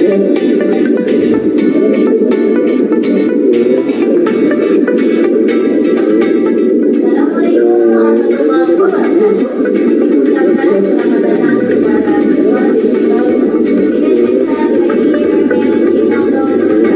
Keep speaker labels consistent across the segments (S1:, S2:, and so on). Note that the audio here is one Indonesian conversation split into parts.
S1: Assalamualaikum warahmatullahi wabarakatuh. Ucapkan selamat datang kepada siswa digital Identitas SDMML Inamdong Putra.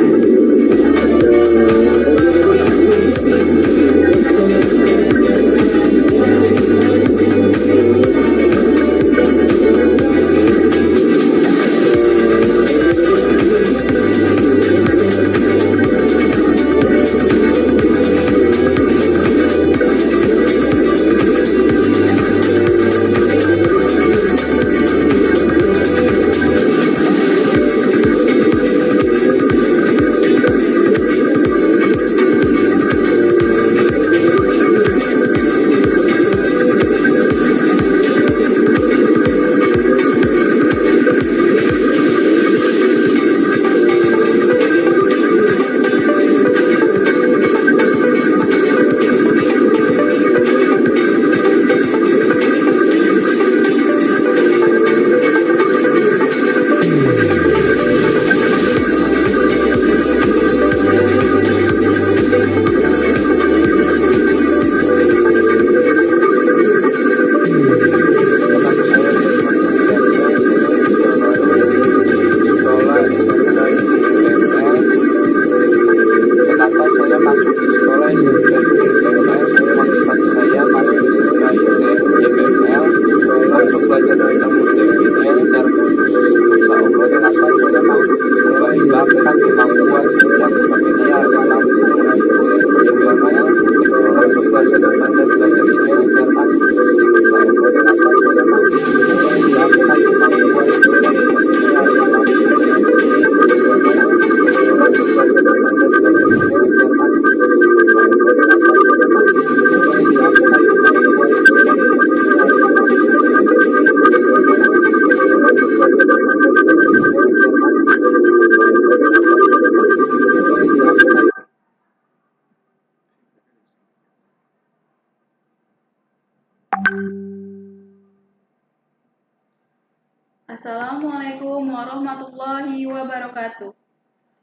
S2: Assalamualaikum warahmatullahi wabarakatuh.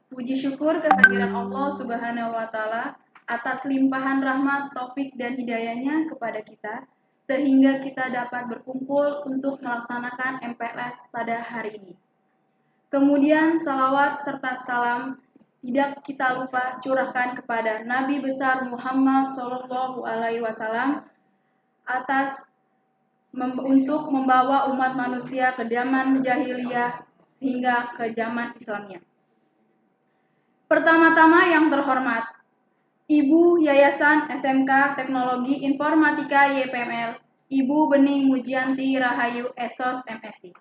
S2: Puji syukur kehadiran Allah Subhanahu wa Ta'ala atas limpahan rahmat, taufik, dan hidayahnya kepada kita, sehingga kita dapat berkumpul untuk melaksanakan MPLS pada hari ini. Kemudian salawat serta salam tidak kita lupa curahkan kepada Nabi besar Muhammad SAW atas untuk membawa umat manusia ke zaman jahiliyah hingga ke zaman Islamnya. Pertama-tama yang terhormat, Ibu Yayasan SMK Teknologi Informatika YPML, Ibu Bening Mujianti Rahayu Esos MSI.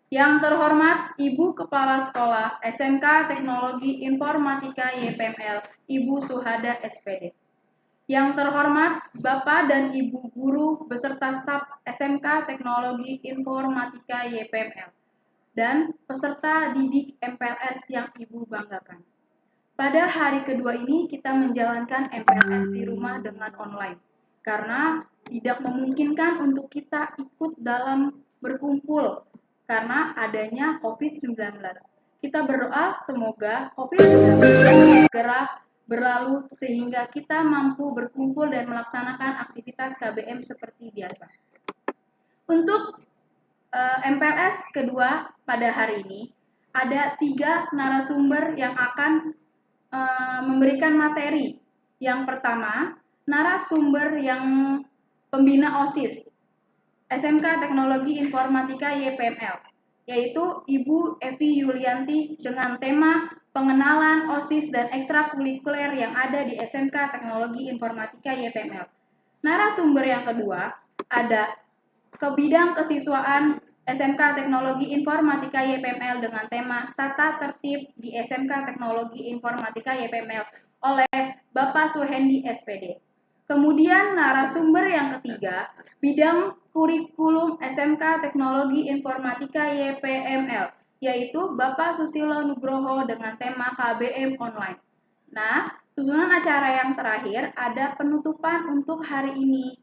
S2: Yang terhormat, Ibu Kepala Sekolah SMK Teknologi Informatika YPML, Ibu Suhada SPD. Yang terhormat, Bapak dan Ibu Guru beserta staf SMK Teknologi Informatika YPML dan peserta didik MPLS yang Ibu banggakan. Pada hari kedua ini kita menjalankan MPLS di rumah dengan online karena tidak memungkinkan untuk kita ikut dalam berkumpul karena adanya COVID-19. Kita berdoa semoga COVID-19 segera berlalu sehingga kita mampu berkumpul dan melaksanakan aktivitas KBM seperti biasa. Untuk MPLS kedua pada hari ini, ada 3 narasumber yang akan memberikan materi. Yang pertama, narasumber yang pembina OSIS, SMK Teknologi Informatika YPML, yaitu Ibu Evi Yulianti dengan tema pengenalan OSIS dan ekstrakurikuler yang ada di SMK Teknologi Informatika YPML. Narasumber yang kedua ada ke bidang kesiswaan SMK Teknologi Informatika YPML dengan tema Tata Tertib di SMK Teknologi Informatika YPML oleh Bapak Suhendi SPD. Kemudian narasumber yang ketiga, bidang kurikulum SMK Teknologi Informatika YPML, yaitu Bapak Susilo Nugroho dengan tema KBM Online. Nah, susunan acara yang terakhir ada penutupan untuk hari ini.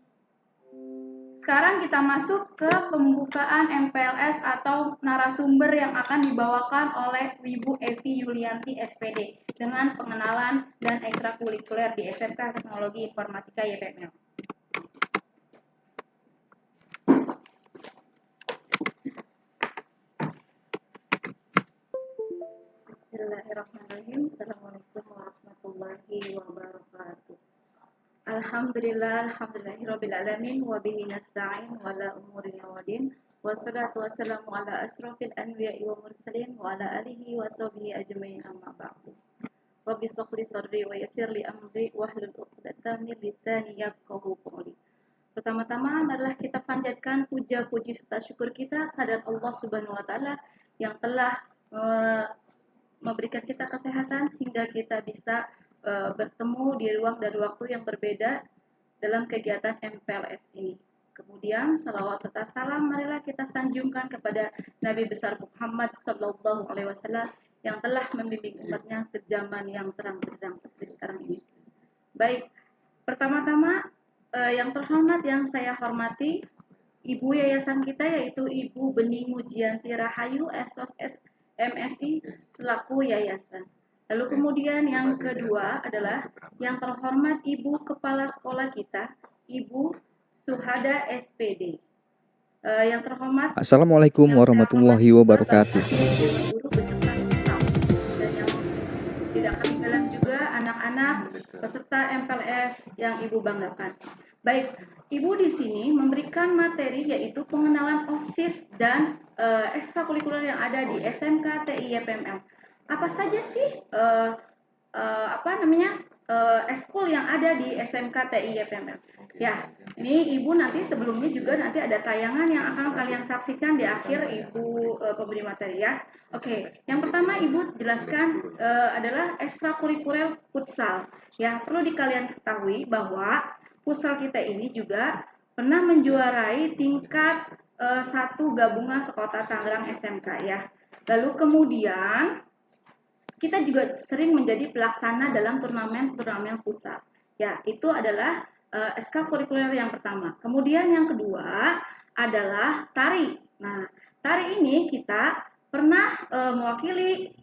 S2: Sekarang kita masuk ke pembukaan MPLS atau narasumber yang akan dibawakan oleh Ibu Evi Yulianti SPD dengan pengenalan dan ekstrakurikuler di SMK Teknologi Informatika YPML.
S3: Bismillahirrahmanirrahim. Assalamualaikum warahmatullahi wabarakatuh. Alhamdulillahirrabbilalamin wa bihi nasta'in wa la umuri wadin wassalatu wassalamu ala asrofil anbiya'i wa mursalin wa ala alihi wa sahbihi ajma'in amma ba'du. Rabbi shrah sadri wa yassir li amri wahlul 'uqdatam min lisani yafqahu qawli. Pertama-tama marilah kita panjatkan puja-puji serta syukur kita kehadirat Allah Subhanahu wa taala yang telah memberikan kita kesehatan sehingga kita bisa bertemu di ruang dan waktu yang berbeda dalam kegiatan MPLS ini. Kemudian salawat serta salam marilah kita sanjungkan kepada Nabi besar Muhammad Sallallahu Alaihi Wasallam yang telah membimbing umatnya ke zaman yang terang benderang seperti sekarang ini. Baik, pertama-tama yang terhormat yang saya hormati Ibu Yayasan kita yaitu Ibu Bening Mujianti Rahayu SOS MSI selaku yayasan. Lalu kemudian yang kedua adalah yang terhormat Ibu Kepala Sekolah kita, Ibu Suhada SPD. Yang terhormat
S4: Assalamualaikum warahmatullahi wabarakatuh.
S3: Guru beserta staff. Dan yang tidak ketinggalan juga anak-anak peserta MPLS yang Ibu banggakan. Baik, Ibu di sini memberikan materi yaitu pengenalan OSIS dan ekstrakurikuler yang ada di SMK TI YPML. Apa saja sih ekskul yang ada di SMK TI YPML? Ya, ini Ibu nanti sebelumnya juga nanti ada tayangan yang akan kalian saksikan di akhir Ibu pemberi materi ya. Oke, yang pertama Ibu jelaskan adalah ekstrakurikuler futsal. Ya, perlu kalian ketahui bahwa futsal kita ini juga pernah menjuarai tingkat 1 gabungan sekota Tangerang SMK ya. Lalu kemudian kita juga sering menjadi pelaksana dalam turnamen futsal. Ya, itu adalah ekstrakurikuler yang pertama. Kemudian yang kedua adalah tari. Nah, tari ini kita pernah mewakili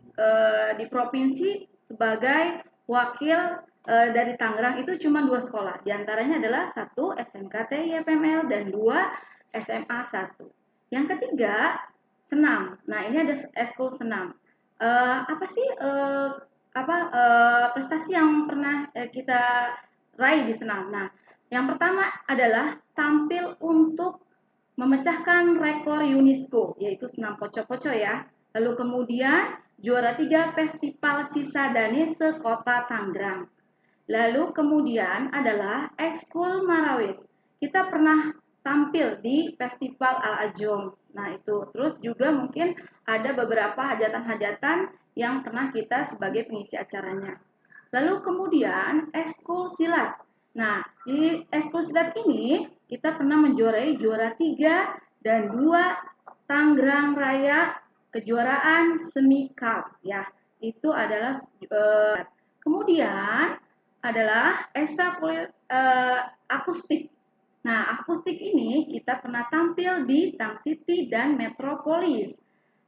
S3: di provinsi sebagai wakil dari Tangerang itu cuma 2 sekolah. Di antaranya adalah 1 SMK TI YPML dan 2 SMA 1. Yang ketiga, senam. Nah, ini ada eskul senam. Apa sih prestasi yang pernah kita raih di senam? Nah, yang pertama adalah tampil untuk memecahkan rekor UNESCO, yaitu senam poco-poco ya. Lalu kemudian juara 3 Festival Cisadane se-Kota Tangerang. Lalu kemudian adalah ekskul Marawis. Kita pernah tampil di Festival Al-Ajom. Nah, itu. Terus juga mungkin ada beberapa hajatan-hajatan yang pernah kita sebagai pengisi acaranya. Lalu kemudian ekskul silat. Nah, di ekskul silat ini kita pernah menjuarai juara 3 dan 2 Tangerang Raya kejuaraan semi cup ya. Itu adalah kemudian adalah ekstrakurikuler akustik. Nah, akustik ini kita pernah tampil di Tang City dan Metropolis.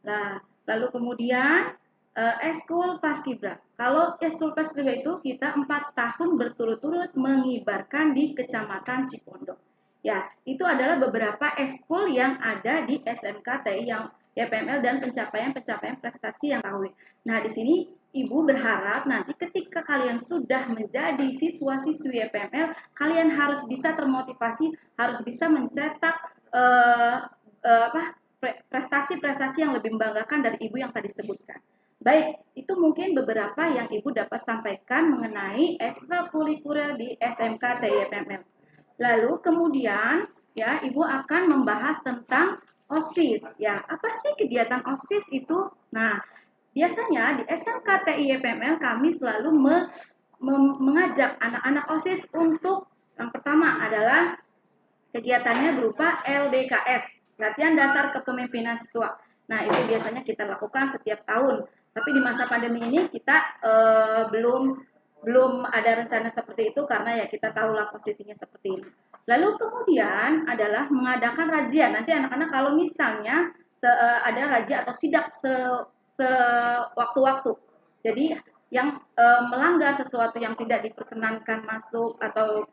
S3: Nah, lalu kemudian ekskul paskibra. Kalau ekskul paskibra itu kita 4 tahun berturut-turut mengibarkan di Kecamatan Cipondo. Ya, itu adalah beberapa ekskul yang ada di SMK TI yang YPML dan pencapaian-pencapaian prestasi yang tahu. Nah, di sini Ibu berharap nanti ketika kalian sudah menjadi siswa-siswi YPML, kalian harus bisa termotivasi, harus bisa mencetak prestasi-prestasi yang lebih membanggakan dari Ibu yang tadi sebutkan. Baik, itu mungkin beberapa yang Ibu dapat sampaikan mengenai ekstrakurikuler di SMK TI YPML. Lalu kemudian ya Ibu akan membahas tentang OSIS. Ya, apa sih kegiatan OSIS itu? Nah, biasanya di SMK TI YPML kami selalu mengajak anak-anak OSIS untuk yang pertama adalah kegiatannya berupa LDKS, latihan dasar kepemimpinan siswa. Nah, itu biasanya kita lakukan setiap tahun. Tapi di masa pandemi ini kita belum ada rencana seperti itu karena ya kita tahulah posisinya seperti ini. Lalu kemudian adalah mengadakan razia. Nanti anak-anak kalau misalnya ada razia atau sidak sewaktu-waktu. Jadi yang melanggar sesuatu yang tidak diperkenankan masuk atau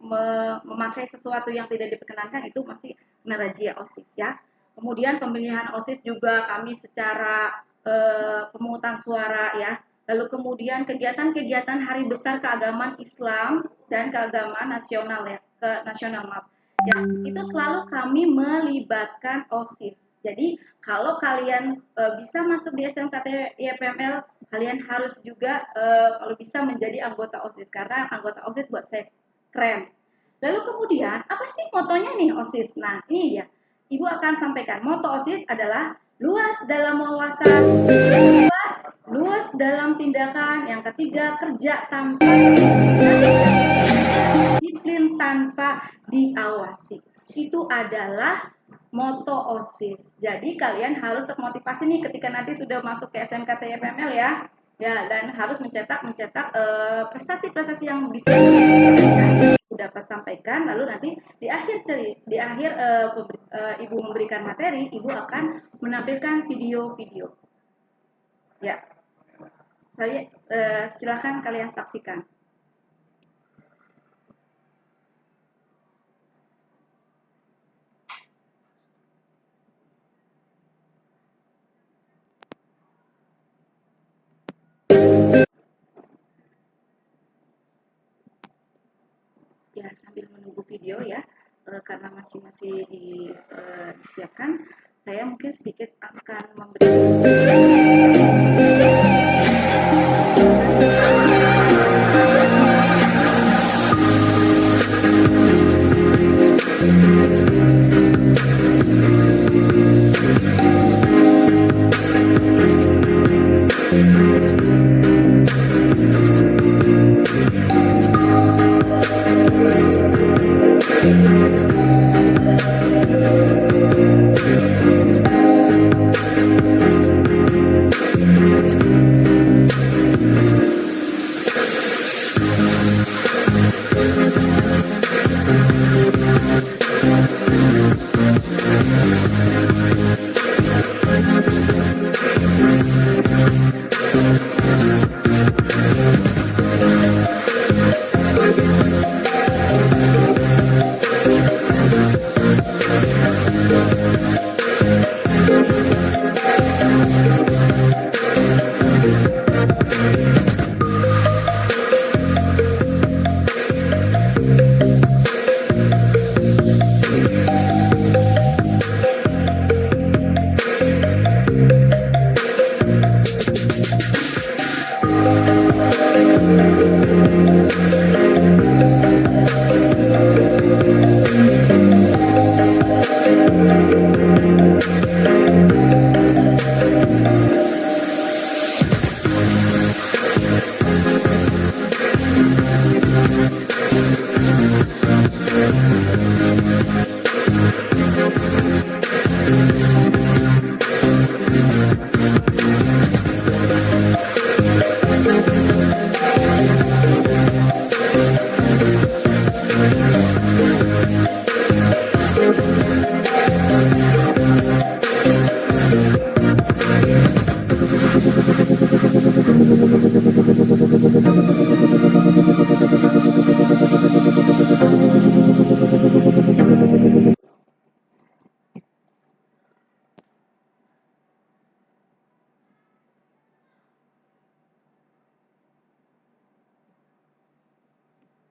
S3: memakai sesuatu yang tidak diperkenankan itu masih kena razia OSIS ya. Kemudian pemilihan OSIS juga kami secara pemungutan suara ya. Lalu kemudian kegiatan-kegiatan hari besar keagamaan Islam dan keagamaan nasional ya, ke nasional maaf. Ya, itu selalu kami melibatkan OSIS. Jadi kalau kalian bisa masuk di SMKT YPML, kalian harus juga kalau bisa menjadi anggota OSIS karena anggota OSIS buat saya keren. Lalu kemudian apa sih motonya nih OSIS? Nah ini ya, Ibu akan sampaikan moto OSIS adalah luas dalam wawasan, luas dalam tindakan, yang ketiga kerja tanpa disiplin tanpa diawasi. Itu adalah moto OSIS. Jadi kalian harus termotivasi nih ketika nanti sudah masuk ke SMKT YPML ya. Ya, dan harus mencetak prestasi-prestasi yang bisa dapat sampaikan. Lalu nanti di akhir Ibu memberikan materi, Ibu akan menampilkan video-video. Ya. Silakan kalian saksikan. Ya, sambil menunggu video ya, karena masih disiapkan, saya mungkin sedikit akan memberi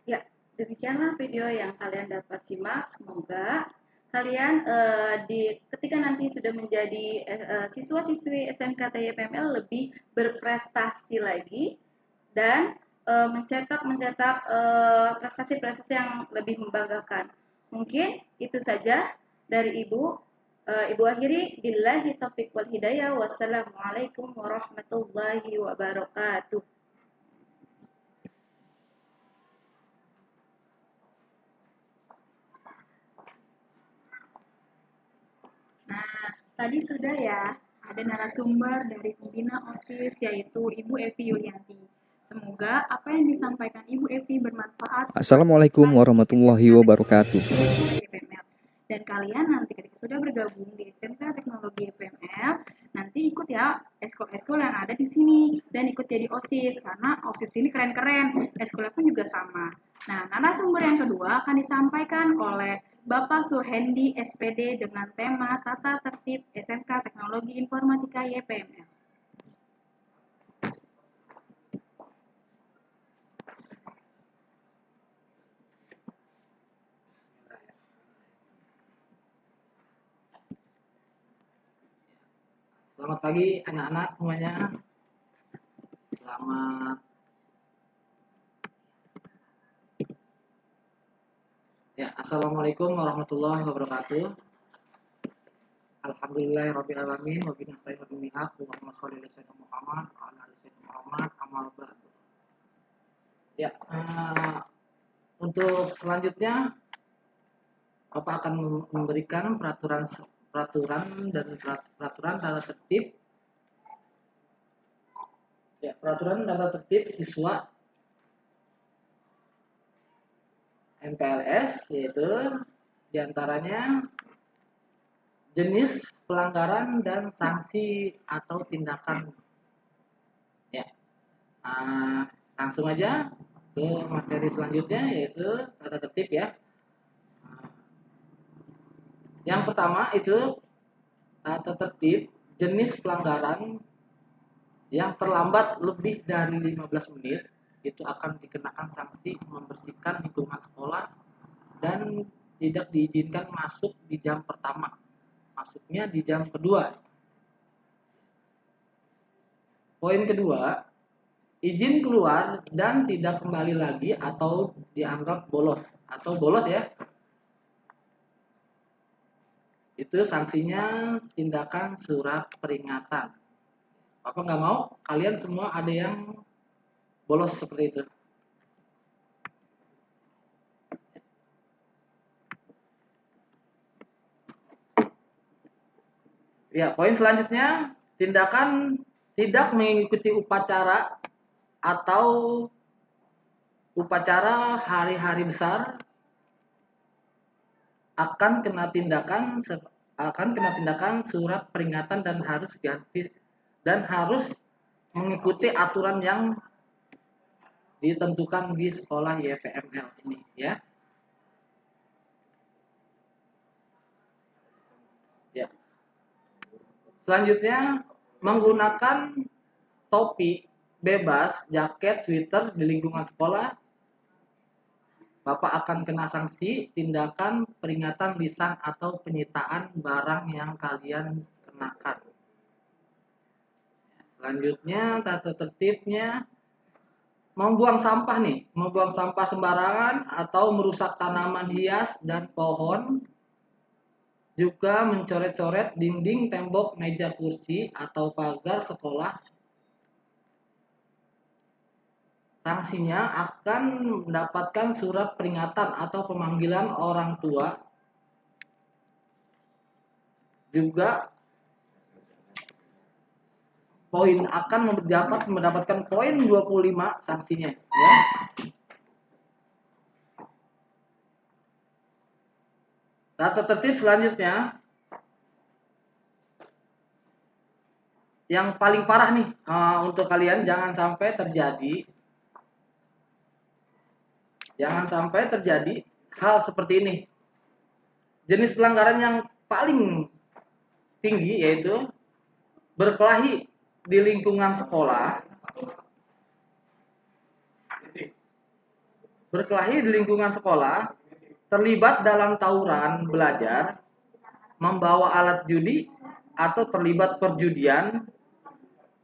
S3: Ya, demikianlah video yang kalian dapat simak. Semoga kalian ketika nanti sudah menjadi siswa-siswi SMKT YPML lebih berprestasi lagi dan mencetak prestasi-prestasi yang lebih membanggakan. Mungkin itu saja dari Ibu. Ibu akhiri, billahi taufiq wal hidayah. Wassalamualaikum warahmatullahi wabarakatuh.
S2: Nah, tadi sudah ya ada narasumber dari pembina OSIS yaitu Ibu Evi Yulianti. Semoga apa yang disampaikan Ibu Evi bermanfaat.
S4: Assalamualaikum warahmatullahi wabarakatuh.
S2: YPML. Dan kalian nanti ketika sudah bergabung di SMK Teknologi YPML, nanti ikut ya eskul-eskul yang ada di sini dan ikut jadi OSIS karena OSIS ini keren-keren. Eskulnya pun juga sama. Nah, narasumber yang kedua akan disampaikan oleh Bapak Suhendi SPD dengan tema Tata Tertib SMK Teknologi Informatika YPML.
S5: Selamat pagi anak-anak semuanya. Selamat ya, Assalamualaikum warahmatullahi wabarakatuh. Alhamdulillahirabbil alamin wa bihi nasta'inu wa bihi Allahumma shalli ala sayyidina Muhammad wa ala ali sayyidina Muhammad amma ba'du. Ya, untuk selanjutnya Bapak akan memberikan peraturan tata tertib. Ya, peraturan tata tertib siswa MPLS, yaitu diantaranya jenis pelanggaran dan sanksi atau tindakan. Ya, langsung aja ke materi selanjutnya, yaitu tata tertib ya. Yang pertama itu tata tertib jenis pelanggaran yang terlambat lebih dari 15 menit itu akan dikenakan sanksi membersihkan lingkungan sekolah dan tidak diizinkan masuk di jam pertama, masuknya di jam kedua. Poin kedua, izin keluar dan tidak kembali lagi atau dianggap bolos ya. Itu sanksinya tindakan surat peringatan. Bapak nggak mau kalian semua ada yang bolos seperti itu. Ya, poin selanjutnya, tindakan tidak mengikuti upacara atau upacara hari-hari besar akan kena tindakan surat peringatan dan harus mengikuti aturan yang ditentukan di sekolah YPML ini ya. Ya. Selanjutnya, menggunakan topi bebas, jaket, sweater di lingkungan sekolah, Bapak akan kena sanksi tindakan peringatan lisan atau penyitaan barang yang kalian kenakan. Selanjutnya, tata tertibnya membuang sampah sembarangan atau merusak tanaman hias dan pohon, juga mencoret-coret dinding, tembok, meja, kursi atau pagar sekolah. Sanksinya akan mendapatkan surat peringatan atau pemanggilan orang tua. Juga akan mendapatkan poin 25 sanksinya ya. Tata tertib selanjutnya yang paling parah nih untuk kalian, jangan sampai terjadi hal seperti ini. Jenis pelanggaran yang paling tinggi yaitu berkelahi di lingkungan sekolah. Terlibat dalam tawuran belajar, membawa alat judi atau terlibat perjudian,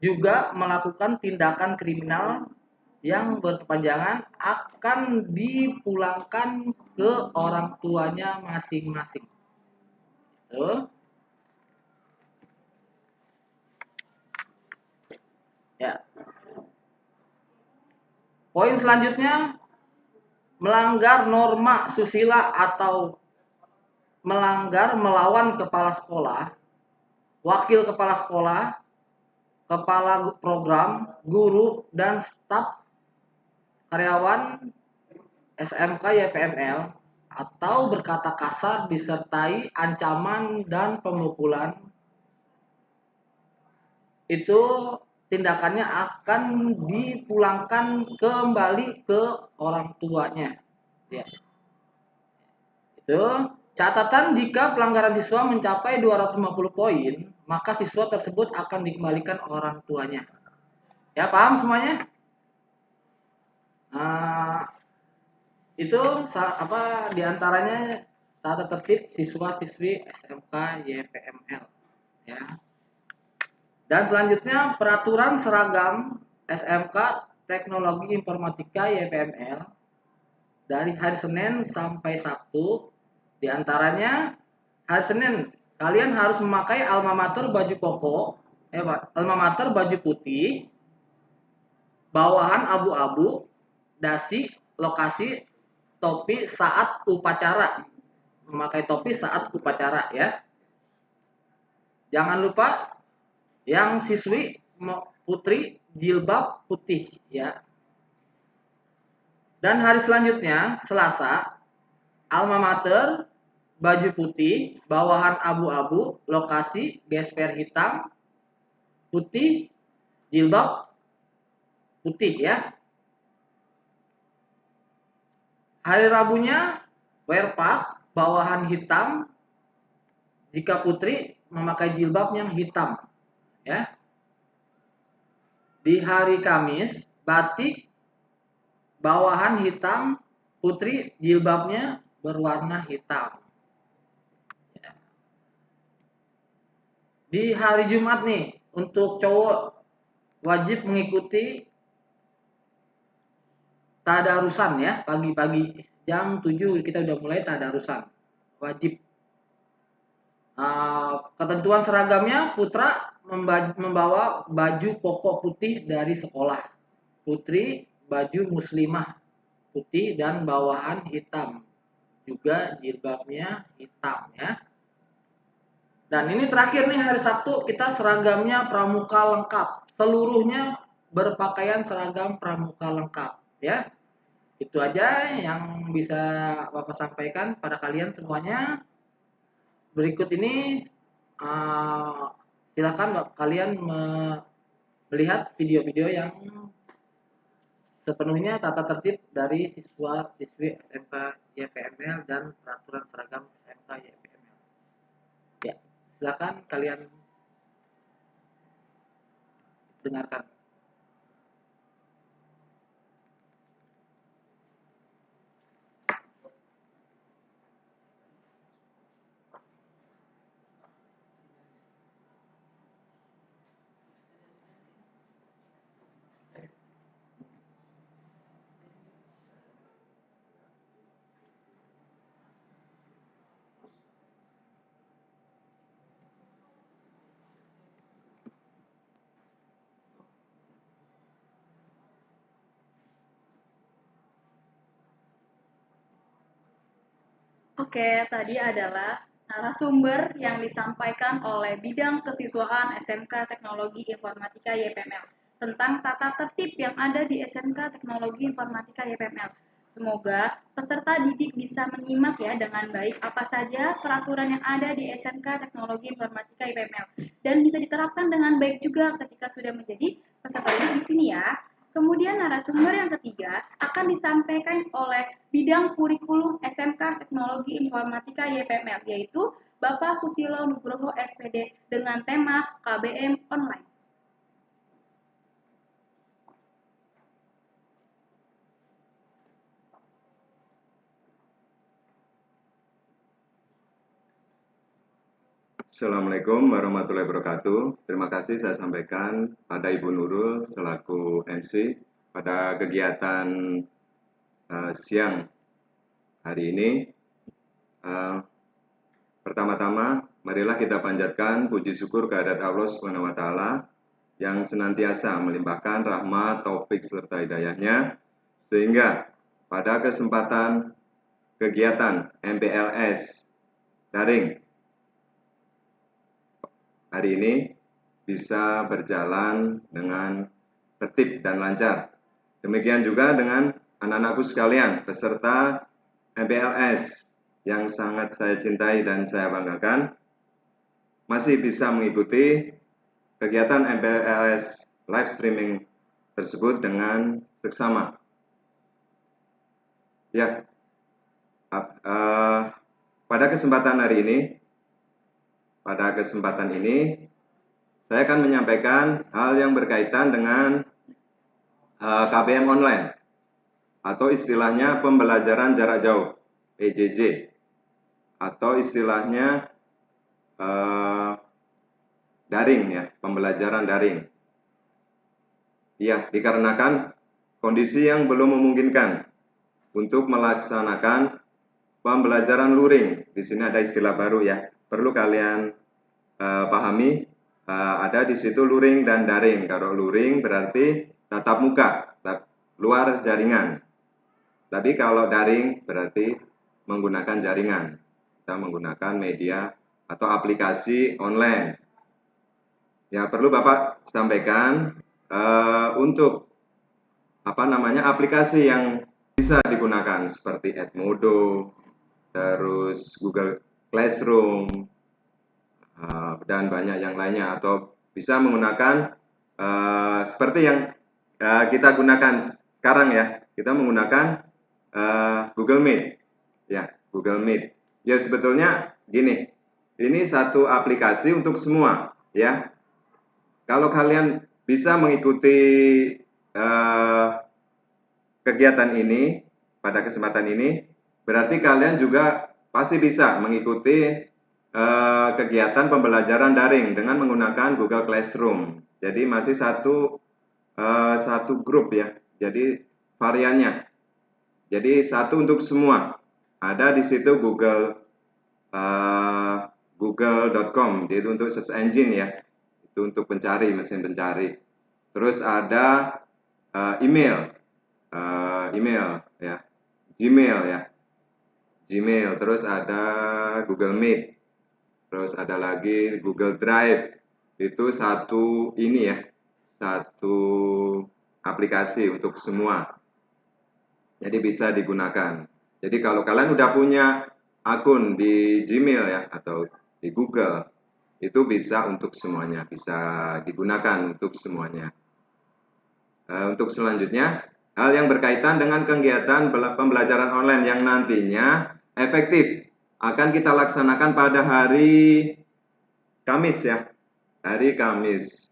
S5: juga melakukan tindakan kriminal yang berkepanjangan akan dipulangkan ke orang tuanya masing-masing. Ya. Poin selanjutnya, melanggar norma susila atau melawan kepala sekolah, wakil kepala sekolah, kepala program, guru, dan staf karyawan SMK YPML atau berkata kasar disertai ancaman dan pemukulan, itu tindakannya akan dipulangkan kembali ke orang tuanya. Ya. Itu catatan, jika pelanggaran siswa mencapai 250 poin, maka siswa tersebut akan dikembalikan orang tuanya. Ya, paham semuanya? Itu diantaranya tata tertib siswa-siswi SMK YPML. Ya. Dan selanjutnya peraturan seragam SMK Teknologi Informatika YPML dari hari Senin sampai Sabtu. Diantaranya hari Senin kalian harus memakai alma mater baju koko, alma mater baju putih, bawahan abu-abu, dasi, lokasi, topi saat upacara. Memakai topi saat upacara ya. Jangan lupa yang siswi putri jilbab putih ya. Dan hari selanjutnya Selasa, alma mater baju putih, bawahan abu-abu, lokasi gesper hitam, putih, jilbab putih ya. Hari Rabunya werpak, bawahan hitam, jika putri memakai jilbab yang hitam ya. Di hari Kamis batik, bawahan hitam, putri jilbabnya berwarna hitam. Di hari Jumat nih, untuk cowok wajib mengikuti tadarusan ya, pagi-pagi jam 7 kita udah mulai tadarusan. Wajib. Ketentuan seragamnya, putra membawa baju koko putih dari sekolah. Putri baju muslimah putih dan bawahan hitam. Juga jilbabnya hitam ya. Dan ini terakhir nih, hari Sabtu kita seragamnya pramuka lengkap. Seluruhnya berpakaian seragam pramuka lengkap ya. Itu aja yang bisa Bapak sampaikan pada kalian semuanya. Berikut ini silakan kalian melihat video-video yang sepenuhnya tata tertib dari siswa-siswi SMK YPML dan peraturan seragam SMK YPML. Ya, silakan kalian dengarkan.
S2: Oke, tadi adalah narasumber yang disampaikan oleh Bidang Kesiswaan SMK Teknologi Informatika YPML tentang tata tertib yang ada di SMK Teknologi Informatika YPML. Semoga peserta didik bisa menyimak ya dengan baik apa saja peraturan yang ada di SMK Teknologi Informatika YPML dan bisa diterapkan dengan baik juga ketika sudah menjadi peserta didik di sini ya. Kemudian narasumber yang ketiga akan disampaikan oleh Bidang Kurikulum SMK Teknologi Informatika YPML, yaitu Bapak Susilo Nugroho SPD dengan tema KBM Online.
S6: Assalamualaikum warahmatullahi wabarakatuh. Terima kasih saya sampaikan pada Ibu Nurul selaku MC pada kegiatan siang hari ini. Pertama-tama, marilah kita panjatkan puji syukur kehadirat Allah Subhanahu wa Ta'ala yang senantiasa melimpahkan rahmat, taufik serta hidayahnya, sehingga pada kesempatan kegiatan MPLS daring hari ini bisa berjalan dengan tertib dan lancar. Demikian juga dengan anak-anakku sekalian, peserta MPLS yang sangat saya cintai dan saya banggakan, masih bisa mengikuti kegiatan MPLS live streaming tersebut dengan seksama. Ya, pada kesempatan ini, saya akan menyampaikan hal yang berkaitan dengan KBM online atau istilahnya pembelajaran jarak jauh (PJJ) atau istilahnya daring ya, pembelajaran daring. Ya, dikarenakan kondisi yang belum memungkinkan untuk melaksanakan pembelajaran luring. Di sini ada istilah baru ya, perlu kalian pahami. Ada di situ luring dan daring. Kalau luring berarti tatap muka, luar jaringan. Tapi kalau daring berarti menggunakan jaringan. Kita menggunakan media atau aplikasi online. Ya, perlu Bapak sampaikan untuk aplikasi yang bisa digunakan seperti Edmodo, terus Google Classroom, dan banyak yang lainnya, atau bisa menggunakan seperti yang kita gunakan sekarang ya, kita menggunakan Google Meet ya, Google Meet. Ya, sebetulnya gini, ini satu aplikasi untuk semua ya. Kalau kalian bisa mengikuti kegiatan ini pada kesempatan ini, berarti kalian juga pasti bisa mengikuti kegiatan pembelajaran daring dengan menggunakan Google Classroom. Jadi masih satu grup ya. Jadi variannya. Jadi satu untuk semua. Ada di situ google.com, itu untuk search engine ya. Itu untuk pencari, mesin pencari. Terus ada email ya, Gmail ya, Gmail. Terus ada Google Meet. Terus ada lagi Google Drive. Itu satu aplikasi untuk semua. Jadi bisa digunakan. Jadi kalau kalian udah punya akun di Gmail ya atau di Google, itu bisa untuk semuanya, bisa digunakan untuk semuanya. Untuk selanjutnya, hal yang berkaitan dengan kegiatan pembelajaran online yang nantinya efektif akan kita laksanakan pada hari Kamis ya. Hari Kamis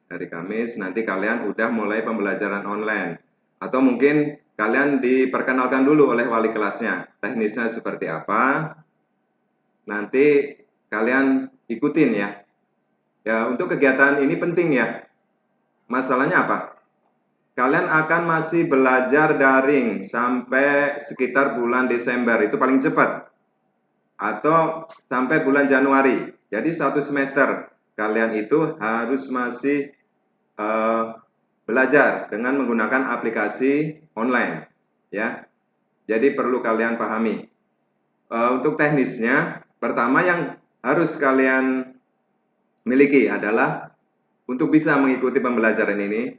S6: nanti kalian udah mulai pembelajaran online. Atau mungkin kalian diperkenalkan dulu oleh wali kelasnya. Teknisnya seperti apa? Nanti kalian ikutin ya. Ya, untuk kegiatan ini penting ya. Masalahnya apa? Kalian akan masih belajar daring sampai sekitar bulan Desember, itu paling cepat. Atau sampai bulan Januari. Jadi satu semester kalian itu harus masih belajar dengan menggunakan aplikasi online ya. Jadi perlu kalian pahami. Untuk teknisnya, pertama yang harus kalian miliki adalah untuk bisa mengikuti pembelajaran ini,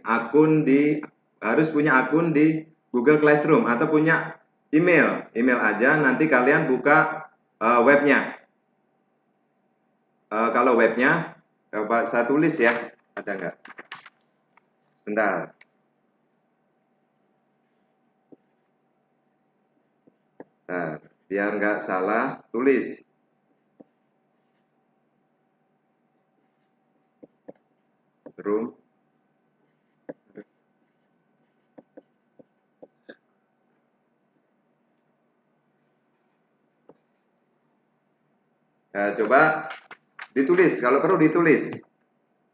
S6: harus punya akun di Google Classroom atau punya email aja. Nanti kalian buka webnya. Kalau webnya, coba saya tulis ya, ada nggak? Bentar. Nah, biar nggak salah, tulis. Room. Nah, coba ditulis, kalau perlu ditulis.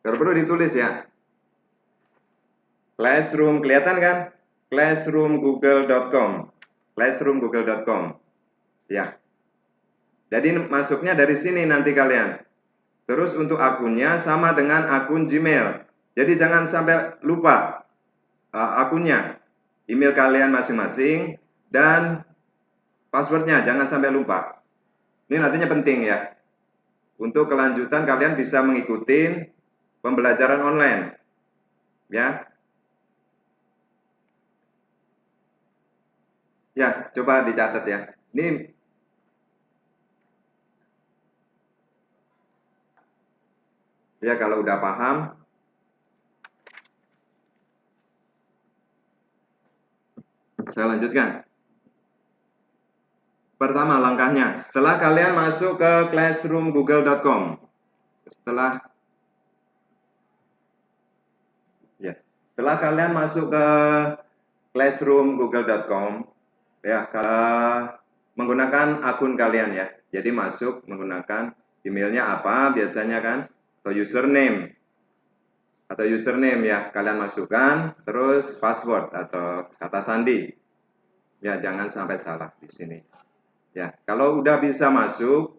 S6: Kalau perlu ditulis ya. Classroom, kelihatan kan? Classroomgoogle.com. Classroomgoogle.com. Ya. Jadi masuknya dari sini nanti kalian. Terus untuk akunnya sama dengan akun Gmail. Jadi jangan sampai lupa akunnya, email kalian masing-masing, dan passwordnya jangan sampai lupa. Ini nantinya penting ya. Untuk kelanjutan kalian bisa mengikuti pembelajaran online. Ya. Ya, coba dicatat ya. Ini ya kalau udah paham, saya lanjutkan. Pertama langkahnya, setelah kalian masuk ke classroom.google.com, setelah kalian masuk ke classroom.google.com, ya, menggunakan akun kalian ya. Jadi masuk menggunakan emailnya apa biasanya kan, atau username ya kalian masukkan, terus password atau kata sandi. Ya jangan sampai salah di sini. Ya kalau udah bisa masuk,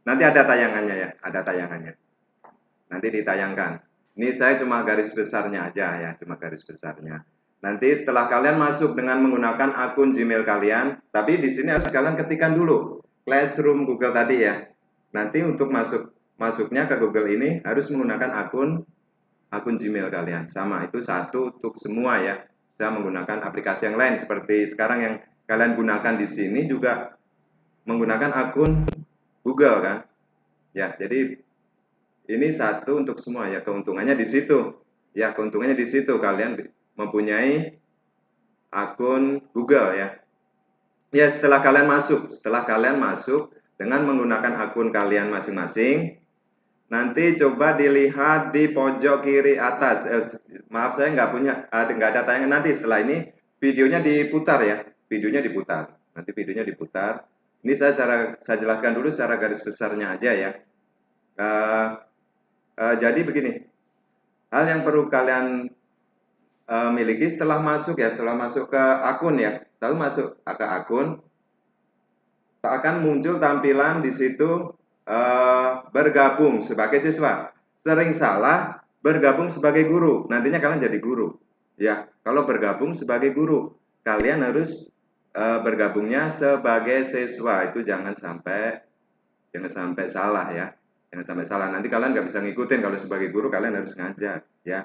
S6: nanti ada tayangannya ya, ada tayangannya. Nanti ditayangkan. Ini saya cuma garis besarnya aja ya, cuma garis besarnya. Nanti setelah kalian masuk dengan menggunakan akun Gmail kalian, tapi di sini harus kalian ketikkan dulu Classroom Google tadi ya. Nanti untuk masuknya ke Google ini harus menggunakan akun Gmail kalian. Sama, itu satu untuk semua ya. Saya menggunakan aplikasi yang lain seperti sekarang yang kalian gunakan di sini juga menggunakan akun Google kan. Ya, jadi ini satu untuk semua ya, keuntungannya di situ. Ya, keuntungannya di situ kalian mempunyai akun Google ya. Ya, setelah kalian masuk dengan menggunakan akun kalian masing-masing, nanti coba dilihat di pojok kiri atas. Maaf saya nggak ada tayangan nanti setelah ini videonya diputar ya, Nanti videonya diputar. Ini saya jelaskan dulu secara garis besarnya aja ya. Jadi begini, hal yang perlu kalian miliki setelah masuk ke akun ya, lalu masuk ke akun, akan muncul tampilan di situ bergabung sebagai siswa. Sering salah bergabung sebagai guru, nantinya kalian jadi guru. Ya, kalau bergabung sebagai guru, kalian harus bergabungnya sebagai siswa. Itu jangan sampai salah ya. Jangan sampai salah. Nanti kalian nggak bisa ngikutin. Kalau sebagai guru kalian harus ngajar ya.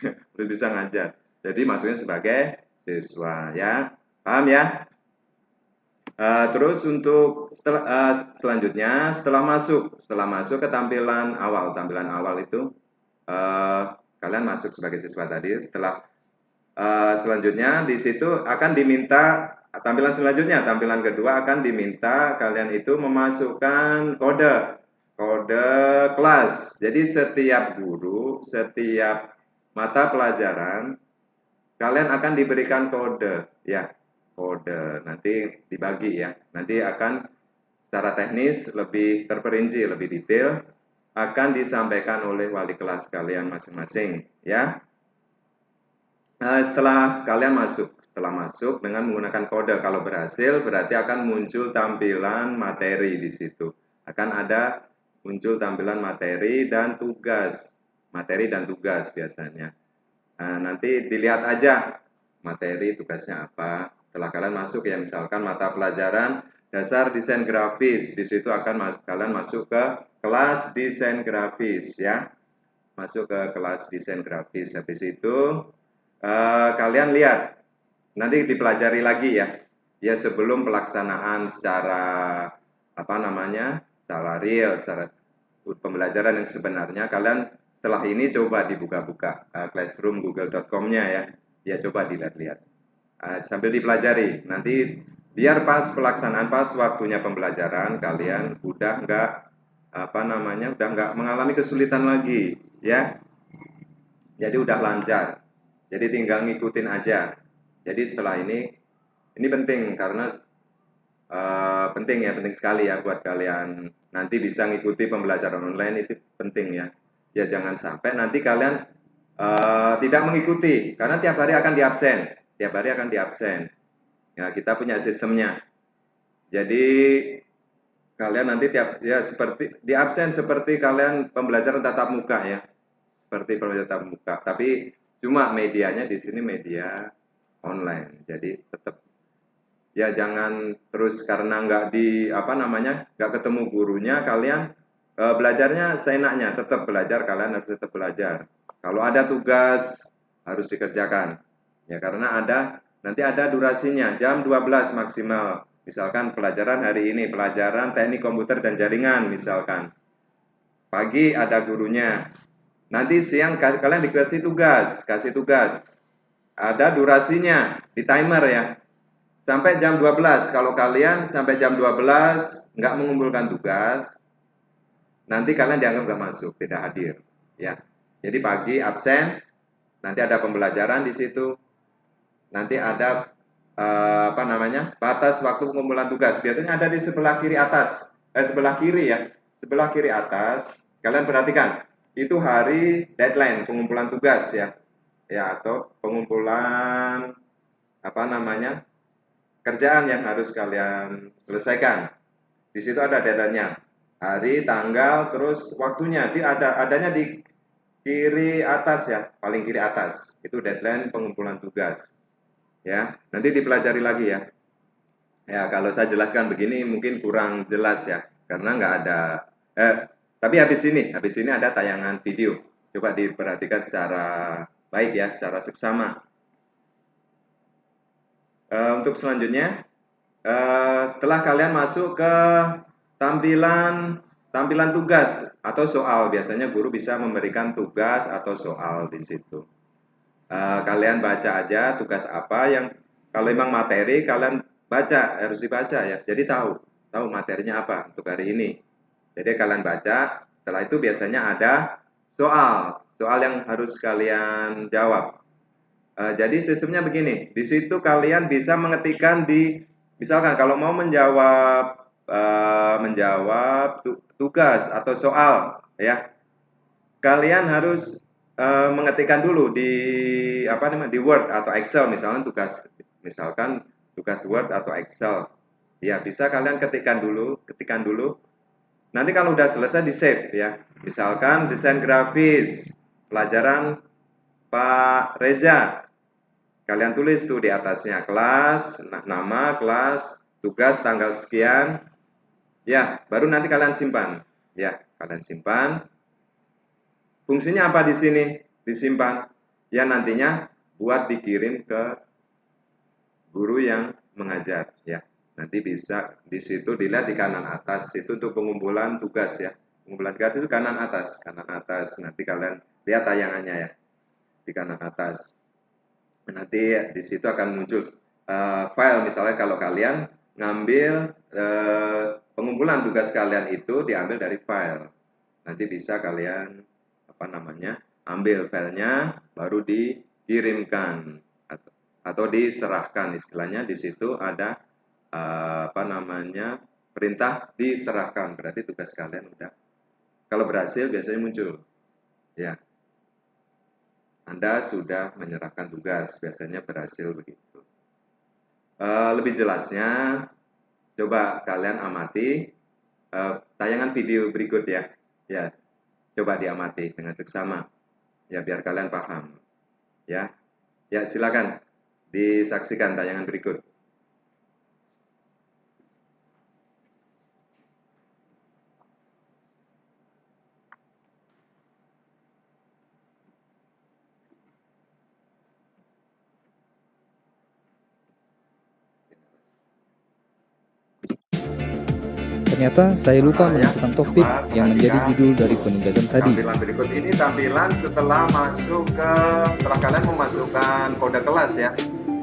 S6: Harus bisa ngajar. Jadi maksudnya sebagai siswa ya. Paham ya? Terus untuk selanjutnya setelah masuk ke tampilan awal itu kalian masuk sebagai siswa tadi. Setelah selanjutnya di situ akan diminta tampilan kedua akan diminta kalian itu memasukkan kode kelas. Jadi setiap guru, setiap mata pelajaran kalian akan diberikan kode ya. Kode nanti dibagi ya, nanti akan secara teknis lebih terperinci, lebih detail akan disampaikan oleh wali kelas kalian masing-masing ya. Setelah kalian masuk dengan menggunakan kode, kalau berhasil berarti akan muncul tampilan materi di situ, akan ada muncul tampilan materi dan tugas biasanya. Nanti dilihat aja materi tugasnya apa. Setelah kalian masuk ya, misalkan mata pelajaran dasar desain grafis, di situ akan kalian masuk ke kelas desain grafis ya. Masuk ke kelas desain grafis. Habis itu kalian lihat nanti dipelajari lagi ya. Ya sebelum pelaksanaan secara secara real, secara pembelajaran yang sebenarnya, kalian setelah ini coba dibuka-buka classroom.google.com-nya ya. Ya coba dilihat-lihat sambil dipelajari. Nanti biar pas pelaksanaan, pas waktunya pembelajaran kalian udah nggak mengalami kesulitan lagi ya. Jadi udah lancar. Jadi tinggal ngikutin aja. Jadi setelah ini penting karena penting sekali ya buat kalian nanti bisa ngikuti pembelajaran online, itu penting ya. Ya jangan sampai nanti kalian tidak mengikuti karena tiap hari akan diabsen. Ya, kita punya sistemnya. Jadi kalian nanti seperti diabsen seperti kalian pembelajaran tatap muka ya. Seperti pembelajaran tatap muka, tapi cuma medianya di sini media online. Jadi tetap ya jangan terus karena nggak ketemu gurunya kalian belajarnya seenaknya. Tetap belajar, kalian harus tetap belajar. Kalau ada tugas harus dikerjakan ya, karena ada nanti ada durasinya, jam 12 maksimal. Misalkan pelajaran hari ini, pelajaran teknik komputer dan jaringan misalkan. Pagi ada gurunya. Nanti siang kalian dikasih tugas, Ada durasinya, di timer ya. Sampai jam 12. Kalau kalian sampai jam 12 nggak mengumpulkan tugas, nanti kalian dianggap nggak masuk, tidak hadir. Ya. Jadi pagi absen, nanti ada pembelajaran di situ. Nanti ada batas waktu pengumpulan tugas. Biasanya ada di sebelah kiri atas, sebelah kiri ya, sebelah kiri atas. Kalian perhatikan, itu hari deadline pengumpulan tugas ya, atau pengumpulan kerjaan yang harus kalian selesaikan. Di situ ada deadline-nya, hari, tanggal, terus waktunya. Adanya di kiri atas ya, paling kiri atas. Itu deadline pengumpulan tugas. Ya, nanti dipelajari lagi ya. Ya, kalau saya jelaskan begini mungkin kurang jelas ya, karena nggak ada. Tapi habis ini ada tayangan video. Coba diperhatikan secara baik ya, secara seksama. Untuk selanjutnya, setelah kalian masuk ke tampilan tugas atau soal, biasanya guru bisa memberikan tugas atau soal di situ. Kalian baca aja tugas apa yang, kalau memang materi kalian baca, harus dibaca ya. Jadi tahu materinya apa untuk hari ini. Jadi kalian baca, setelah itu biasanya ada soal yang harus kalian jawab. Jadi sistemnya begini, di situ kalian bisa mengetikkan misalkan kalau mau menjawab tugas atau soal ya, kalian harus mengetikkan dulu di Word atau Excel, misalkan tugas Word atau Excel. Ya, bisa kalian ketikkan dulu. Nanti kalau udah selesai di save ya. Misalkan desain grafis, pelajaran Pak Reza. Kalian tulis tuh di atasnya kelas, nama kelas, tugas tanggal sekian. Ya, baru nanti kalian simpan. Ya, kalian simpan. Fungsinya apa di sini? Disimpan. Ya, nantinya buat dikirim ke guru yang mengajar ya. Nanti bisa di situ dilihat di kanan atas, itu untuk pengumpulan tugas ya. Pengumpulan tugas itu kanan atas. Nanti kalian lihat tayangannya ya. Di kanan atas. Nanti di situ akan muncul file, misalnya kalau kalian ngambil pengumpulan tugas kalian itu diambil dari file. Nanti bisa kalian ambil filenya baru dikirimkan atau diserahkan, istilahnya di situ ada perintah diserahkan, berarti tugas kalian udah, kalau berhasil biasanya muncul ya, Anda sudah menyerahkan tugas, biasanya berhasil begitu. Lebih jelasnya coba kalian amati tayangan video berikut ya, coba diamati dengan seksama ya, biar kalian paham ya. Silakan disaksikan tayangan berikut.
S4: Ternyata saya lupa menentukan topik yang menjadi judul dari penugasan tadi.
S6: Tampilan berikut ini tampilan setelah kalian memasukkan kode kelas ya.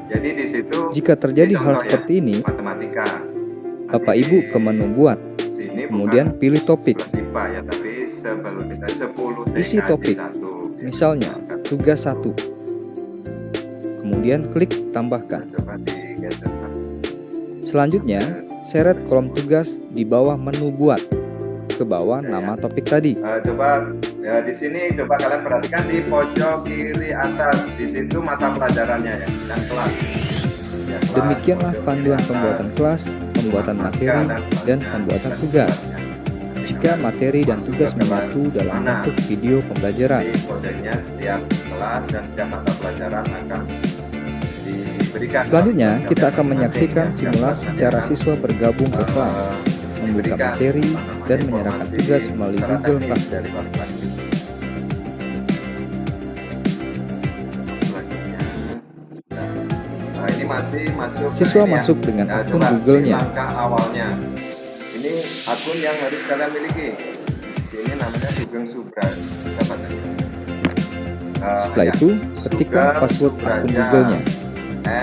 S6: Jadi di situ
S4: Jika terjadi hal seperti ini,
S6: matematika.
S4: Bapak Ibu ke menu buat, kemudian pilih topik. Isi topik, misalnya tugas 1. Kemudian klik tambahkan. Selanjutnya, seret kolom tugas di bawah menu buat, ke bawah nama topik tadi.
S6: Di sini coba kalian perhatikan di pojok kiri atas, di situ mata pelajarannya ya, dan kelas.
S4: Demikianlah panduan pembuatan kelas, pembuatan materi, dan pembuatan tugas. Jika materi dan tugas menyatu dalam bentuk video pembelajaran.
S6: Kodenya setiap kelas dan setiap mata pelajaran akan diberikan.
S4: Selanjutnya, kita akan menyaksikan simulasi cara siswa bergabung ke kelas, membuka materi, dan menyerahkan tugas melalui Google Classroom.
S6: Ini masih masuk ke
S4: Siswa
S6: ini ya.
S4: masuk dengan
S6: Nah,
S4: akun
S6: coba di
S4: Google-nya.
S6: langkah awalnya. Ini akun yang harus kalian miliki. Ini namanya Sugeng Subra. Dapat ya?
S4: Setelah itu, ketikkan password akun Google-nya.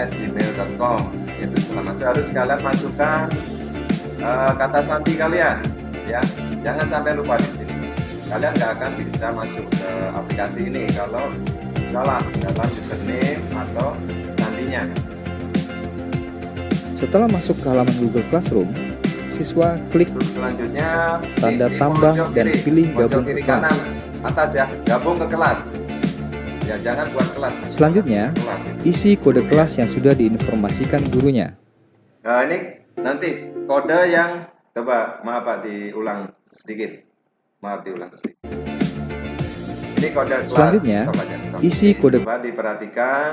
S6: @gmail.com. Itu setelah masuk harus kalian masukkan kata sandi kalian, ya. Jangan sampai lupa di sini. Kalian nggak akan bisa masuk ke aplikasi ini kalau salah dalam username atau sandinya.
S4: Setelah masuk ke halaman Google Classroom, siswa klik
S6: Terus selanjutnya
S4: tanda
S6: di
S4: tambah
S6: pojok
S4: dan
S6: kiri,
S4: pilih
S6: pojok
S4: gabung ke
S6: kiri
S4: kelas.
S6: kanan atas ya, gabung ke kelas. Ya, jangan buat kelas.
S4: Selanjutnya,
S6: Kelas.
S4: isi kode kelas yang sudah diinformasikan gurunya.
S6: Nah, ini nanti kode yang coba maaf Pak diulang sedikit. Maaf diulang sedikit. Ini kode kelas.
S4: Selanjutnya,
S6: Coba aja, stop.
S4: isi kode
S6: Coba diperhatikan.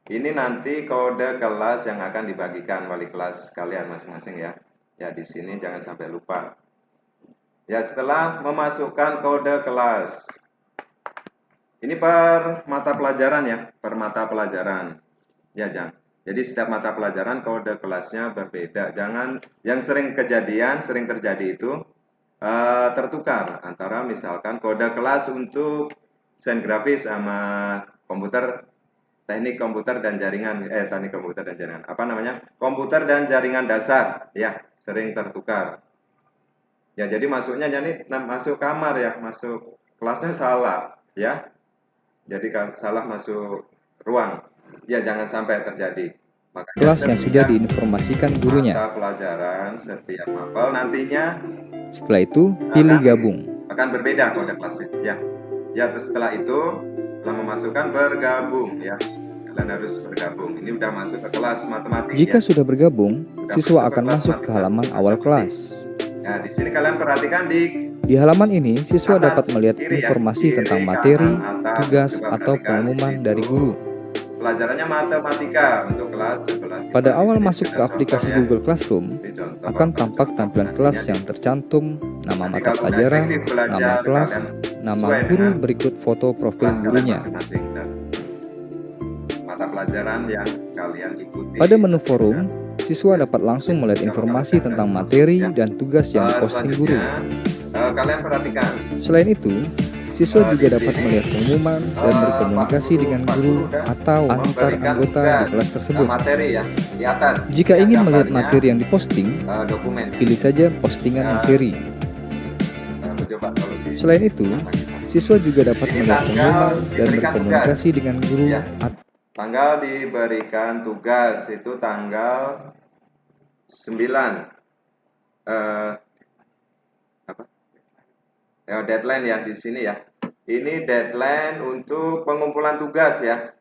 S6: Ini nanti kode kelas yang akan dibagikan wali kelas kalian masing-masing ya. Ya, di sini jangan sampai lupa. Ya, setelah memasukkan kode kelas. Ini per mata pelajaran ya, per mata pelajaran. Ya, jangan. Jadi setiap mata pelajaran kode kelasnya berbeda. Jangan yang sering terjadi itu tertukar antara misalkan kode kelas untuk desain grafis sama teknik komputer dan jaringan apa namanya? Komputer dan jaringan dasar ya, sering tertukar. Ya, jadi masuknya masuk kamar ya, masuk kelasnya salah ya. Jadi kalau salah masuk ruang, ya jangan sampai terjadi. Makanya
S4: Kelas yang sudah diinformasikan gurunya.
S6: mata pelajaran setiap mapel nantinya
S4: Setelah itu, pilih gabung.
S6: akan berbeda kode kelasnya. Ya, ya terus setelah itu telah memasukkan bergabung ya. Kalian harus bergabung. Ini udah masuk ke kelas matematik.
S4: Jika
S6: ya.
S4: sudah bergabung, siswa akan
S6: kelas
S4: masuk ke halaman awal kelas.
S6: Nah, di sini kalian perhatikan
S4: Di halaman ini, siswa
S6: atas
S4: dapat melihat
S6: kiri ya,
S4: informasi
S6: kiri,
S4: tentang
S6: kanan,
S4: materi,
S6: atas.
S4: tugas,
S6: Coba
S4: atau
S6: perhatikan di
S4: pengumuman
S6: situ.
S4: dari guru.
S6: Pelajarannya matematika untuk kelas 11.
S4: Pada
S6: Di
S4: awal
S6: sini
S4: masuk
S6: ada
S4: ke aplikasi
S6: contoh ya.
S4: Google Classroom,
S6: Ini contoh
S4: akan
S6: apa?
S4: tampak tampilan
S6: Contoh
S4: kelas
S6: nantinya
S4: yang tercantum nama
S6: Nanti
S4: mata
S6: kalau udah
S4: pelajaran,
S6: efektif belajar,
S4: nama kelas,
S6: kalian
S4: nama
S6: sesuai
S4: guru
S6: dengan
S4: berikut foto profil
S6: kelas kalian
S4: gurunya.
S6: masing-masing dan mata pelajaran yang kalian ikuti.
S4: Pada menu forum, siswa dapat langsung melihat informasi tentang materi dan tugas yang diposting guru.
S6: Kalian perhatikan.
S4: Selain itu, siswa juga dapat melihat pengumuman dan berkomunikasi dengan guru atau antar anggota di kelas tersebut.
S6: Materi ya di atas.
S4: Jika
S6: Yang
S4: ingin melihat
S6: gambarnya,
S4: materi yang diposting,
S6: dokumen.
S4: pilih saja postingan materi.
S6: Coba kalau di-
S4: Selain itu, siswa juga dapat
S6: Ini
S4: melihat
S6: tanggal
S4: pengumuman dan
S6: diberikan
S4: berkomunikasi dengan guru
S6: Ya. Tanggal diberikan tugas itu tanggal 9 deadline ya di sini ya. Ini deadline untuk pengumpulan tugas ya.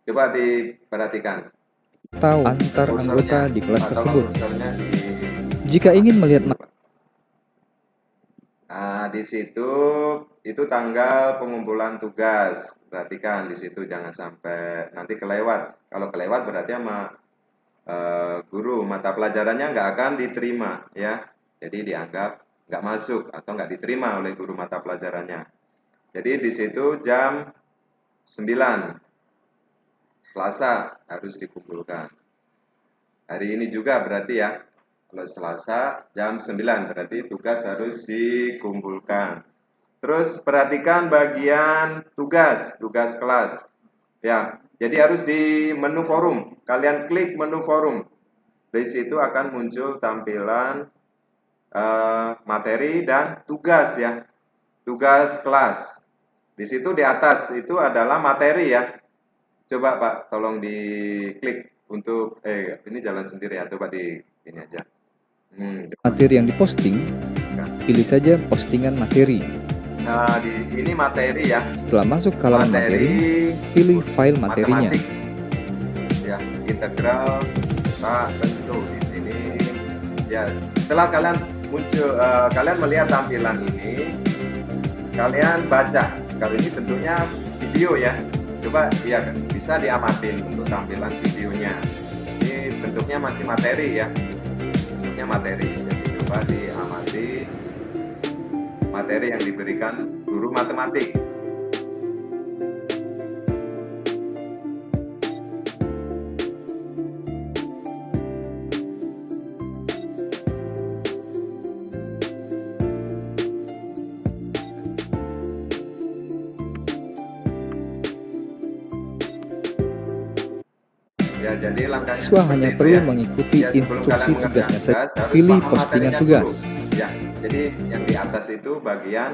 S6: Coba diperhatikan.
S4: atau antar anggota di kelas tersebut.
S6: Kursornya
S4: Jika ingin melihat
S6: Nah, di situ itu tanggal pengumpulan tugas. Perhatikan di situ jangan sampai nanti kelewat. Kalau kelewat berarti sama guru mata pelajarannya nggak akan diterima ya. Jadi dianggap nggak masuk atau nggak diterima oleh guru mata pelajarannya. Jadi di situ jam 9 Selasa harus dikumpulkan. Hari ini juga berarti ya. Kalau Selasa jam 9 berarti tugas harus dikumpulkan. Terus perhatikan bagian tugas kelas. Ya, jadi harus di menu forum. Kalian klik menu forum. Di situ akan muncul tampilan materi dan tugas ya. Tugas kelas. Di situ di atas itu adalah materi ya. Coba Pak, tolong diklik untuk ini jalan sendiri ya. Coba di ini aja.
S4: materi yang diposting, pilih saja postingan materi.
S6: Nah, ini materi ya.
S4: Setelah masuk ke halaman materi, pilih file materinya.
S6: Matematik. Ya, integral tak tentu di sini. Ya, setelah kalian kalian melihat tampilan ini, kalian baca. Kalau ini bentuknya video ya. Coba ya bisa diamatin untuk tampilan videonya. Ini bentuknya masih materi ya. Bentuknya materi. Jadi coba diamati materi yang diberikan guru matematik. Ya, jadi langkahnya
S4: Siswa
S6: seperti
S4: hanya
S6: itu
S4: perlu
S6: ya.
S4: mengikuti
S6: Ya, sebelum
S4: instruksi
S6: kalian
S4: tugasnya
S6: mengerjakan
S4: saja.
S6: tugas, harus
S4: Pilih
S6: paham
S4: postingan
S6: materinya
S4: tugas.
S6: dulu. Ya, jadi yang di atas itu bagian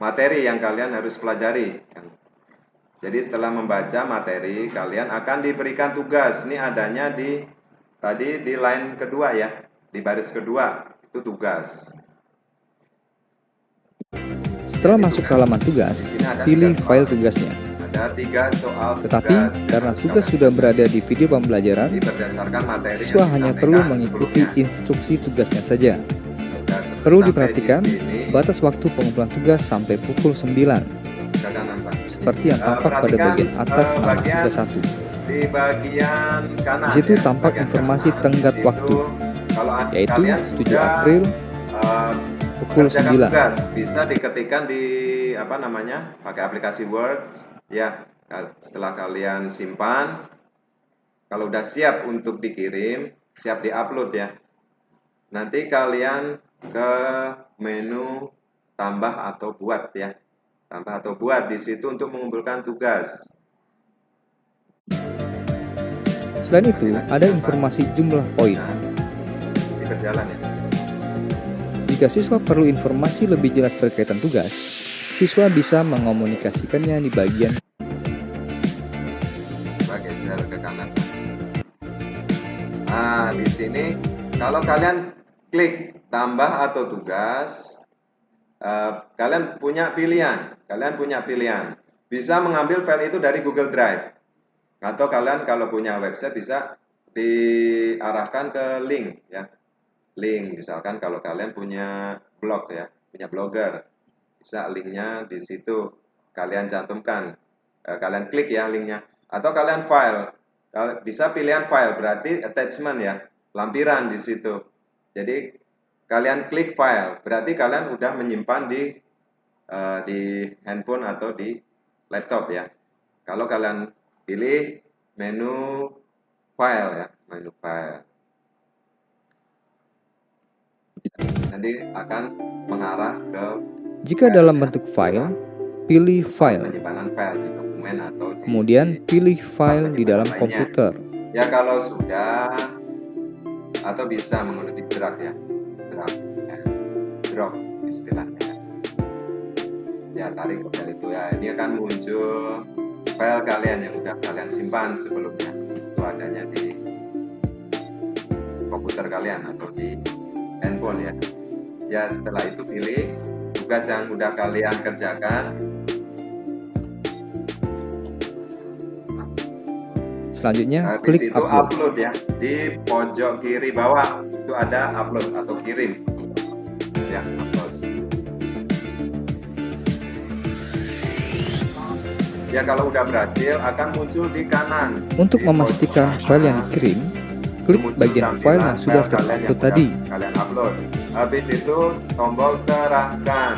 S6: materi yang kalian harus pelajari. Jadi setelah membaca materi, kalian akan diberikan tugas. Ini adanya tadi di line kedua ya, di baris kedua itu tugas.
S4: Setelah masuk ke halaman tugas, pilih file tugasnya.
S6: Ada 3 soal
S4: Tetapi
S6: tugas.
S4: karena tugas sudah berada di video pembelajaran,
S6: Jadi berdasarkan materi
S4: siswa
S6: yang
S4: hanya
S6: disampaikan
S4: perlu mengikuti
S6: sebelumnya.
S4: instruksi tugasnya saja.
S6: Sudah
S4: Perlu
S6: sampai
S4: diperhatikan
S6: di sini,
S4: batas waktu pengumpulan tugas sampai pukul 9,
S6: sudah nampak.
S4: seperti yang tampak pada
S6: Perhatikan,
S4: bagian atas nama
S6: bagian
S4: tugas 1.
S6: Di bagian kanan.
S4: Di situ
S6: ya,
S4: tampak
S6: bagian
S4: informasi
S6: kanan.
S4: tenggat
S6: Di situ,
S4: waktu,
S6: kalau
S4: yaitu
S6: kalian
S4: 7
S6: sudah,
S4: April pukul
S6: mengerjakan
S4: 9.
S6: tugas, bisa diketikkan di pakai aplikasi Word ya. Setelah kalian simpan, kalau udah siap untuk dikirim, siap diupload ya. Nanti kalian ke menu tambah atau buat ya. Tambah atau buat di situ untuk mengumpulkan tugas.
S4: Selain itu, ada informasi jumlah poin.
S6: Ini berjalan ya.
S4: Jika siswa perlu informasi lebih jelas berkaitan tugas, siswa bisa mengomunikasikannya di bagian
S6: Geser ke kanan. Nah, di sini kalau kalian klik tambah atau tugas, kalian punya pilihan. Bisa mengambil file itu dari Google Drive. Atau kalian kalau punya website bisa diarahkan ke link ya. Link misalkan kalau kalian punya blog ya, punya blogger. Bisa linknya di situ kalian cantumkan. Kalian klik ya linknya. Atau kalian file, bisa pilihan file, berarti attachment ya, lampiran di situ. Jadi kalian klik file, berarti kalian udah menyimpan di handphone atau di laptop ya. Kalau kalian pilih menu file ya, menu file, nanti akan mengarah ke
S4: Jika dalam bentuk file, pilih file.
S6: penyimpanan file di dokumen atau
S4: Kemudian pilih file di dalam komputer.
S6: Ya kalau sudah, atau bisa menggunakan drag ya, drop istilahnya. Ya tarik ke file itu ya, ini akan muncul file kalian yang udah kalian simpan sebelumnya. Itu adanya di komputer kalian atau di handphone ya. Ya setelah itu pilih tugas yang udah kalian kerjakan.
S4: Selanjutnya,
S6: Habis
S4: klik
S6: itu
S4: upload.
S6: upload ya, di pojok kiri bawah itu ada upload atau kirim ya, upload ya. Kalau udah berhasil akan muncul di kanan.
S4: Untuk
S6: Di
S4: memastikan
S6: pojok
S4: file yang
S6: kanan,
S4: dikirim, klik
S6: muncul
S4: bagian
S6: tampilan
S4: file yang sudah
S6: file kalian yang
S4: terupload
S6: udah
S4: tadi.
S6: kalian upload. Habis itu tombol serahkan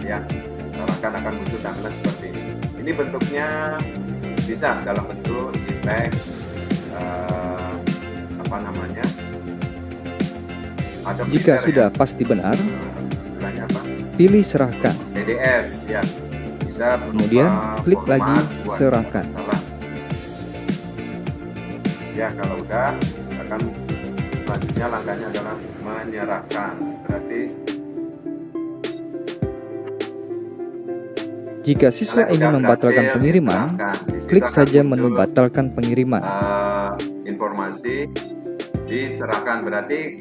S6: ya, serahkan akan muncul tampilan seperti ini. Ini bentuknya bisa dalam bentuk JPEG, ada
S4: Jika
S6: printer
S4: sudah
S6: ya.
S4: pasti benar,
S6: Istilahnya apa?
S4: pilih serahkan.
S6: PDF ya, bisa berupa
S4: Kemudian klik
S6: format
S4: lagi
S6: buat
S4: serahkan.
S6: salah. Ya kalau udah akan selanjutnya langkahnya adalah menyerahkan. Berarti
S4: Jika siswa
S6: kalian
S4: ingin
S6: udah
S4: membatalkan
S6: berhasil
S4: pengiriman,
S6: diserahkan. Di situ
S4: klik
S6: akan
S4: saja
S6: muncul,
S4: menu batalkan pengiriman.
S6: informasi diserahkan, berarti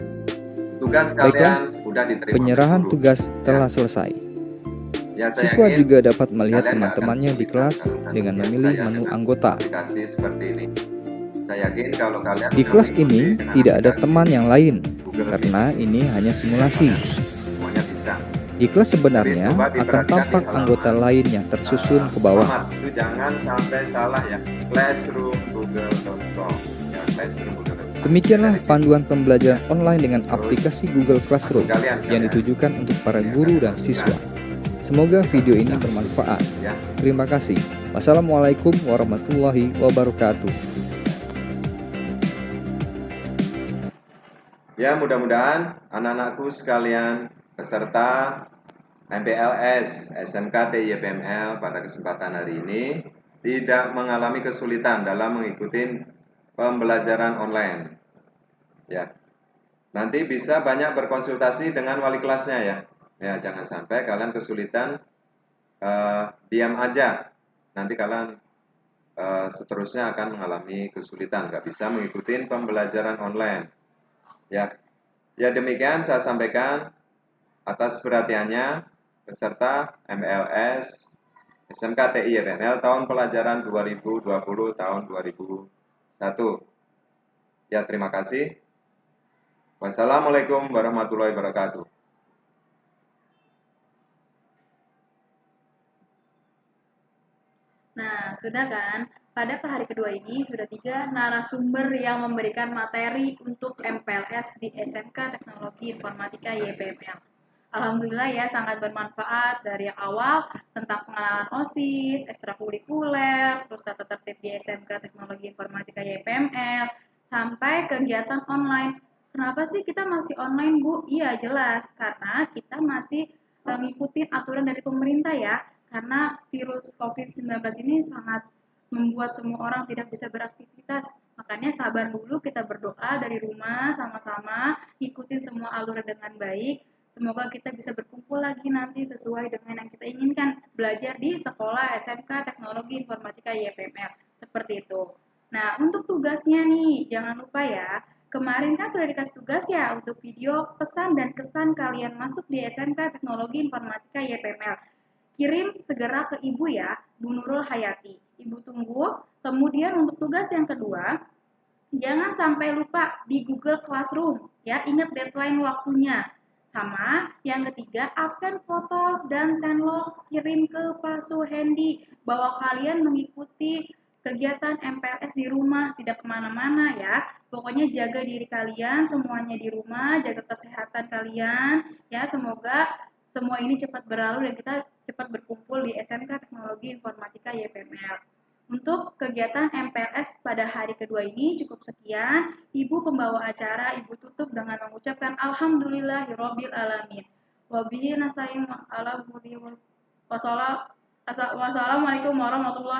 S6: tugas
S4: Baiklah,
S6: kalian udah diterima.
S4: Penyerahan
S6: guru.
S4: tugas telah selesai.
S6: Ya, saya
S4: Siswa
S6: yakin
S4: juga dapat melihat
S6: kalian
S4: teman-temannya
S6: akan
S4: di kelas
S6: kesulitan
S4: dengan
S6: karena
S4: memilih
S6: saya
S4: menu
S6: dengan
S4: anggota.
S6: aplikasi seperti ini. Saya yakin kalau kalian
S4: Di
S6: sudah
S4: kelas
S6: mengikuti
S4: ini
S6: dengan
S4: tidak ada
S6: aplikasi
S4: teman yang lain,
S6: Google
S4: karena ini hanya simulasi.
S6: semuanya bisa.
S4: Di kelas sebenarnya
S6: Coba
S4: akan
S6: diperhatikan di
S4: tampak
S6: halaman.
S4: anggota lain yang tersusun ke bawah.
S6: Alamat itu jangan sampai salah ya. Classroom.google.com ya, classroom.google.com.
S4: Demikianlah panduan pembelajaran online dengan aplikasi Google Classroom yang ditujukan untuk para guru dan siswa. Semoga video ini bermanfaat.
S6: Ya.
S4: Terima kasih. Wassalamualaikum warahmatullahi wabarakatuh.
S6: Ya, mudah-mudahan anak-anakku sekalian peserta MPLS SMK TYPML pada kesempatan hari ini tidak mengalami kesulitan dalam mengikuti pembelajaran online. Ya. Nanti bisa banyak berkonsultasi dengan wali kelasnya ya. Ya, jangan sampai kalian kesulitan diam aja. Nanti kalian seterusnya akan mengalami kesulitan, nggak bisa mengikuti pembelajaran online. Ya, demikian saya sampaikan. Atas perhatiannya, peserta MLS SMK TI YPML tahun pelajaran 2020 tahun 2001. Ya, terima kasih. Wassalamualaikum warahmatullahi wabarakatuh.
S2: Nah, sudah kan? Pada hari kedua ini sudah 3 narasumber yang memberikan materi untuk MPLS di SMK Teknologi Informatika YPML. Alhamdulillah ya, sangat bermanfaat dari yang awal tentang pengenalan OSIS, ekstrakurikuler, terus tata tertib di SMK Teknologi Informatika YPML, sampai kegiatan online. Kenapa sih kita masih online, Bu? Iya, jelas. Karena kita masih mengikuti aturan dari pemerintah ya. Karena virus COVID-19 ini sangat membuat semua orang tidak bisa beraktivitas. Makanya sabar dulu, kita berdoa dari rumah sama-sama, ikutin semua alur dengan baik. Semoga kita bisa berkumpul lagi nanti sesuai dengan yang kita inginkan, belajar di sekolah SMK Teknologi Informatika YPML. Seperti itu. Nah, untuk tugasnya nih, jangan lupa ya, kemarin kan sudah dikasih tugas ya untuk video pesan dan kesan kalian masuk di SMK Teknologi Informatika YPML. Kirim segera ke Ibu ya, Bu Nurul Hayati. Ibu tunggu. Kemudian untuk tugas yang kedua, jangan sampai lupa di Google Classroom ya, ingat deadline waktunya. Sama yang ketiga, absen foto dan sendlog kirim ke Pak Suhendi bahwa kalian mengikuti kegiatan MPLS di rumah, tidak kemana-mana ya. Pokoknya jaga diri kalian semuanya di rumah, jaga kesehatan kalian ya. Semoga semua ini cepat berlalu dan kita cepat berkumpul di SMK Teknologi Informatika YPML. Untuk kegiatan MPLS pada hari kedua ini cukup sekian. Ibu pembawa acara, Ibu tutup dengan mengucapkan Alhamdulillahirabbil alamin. Wabillahi nasta'in ala Wassalamualaikum warahmatullahi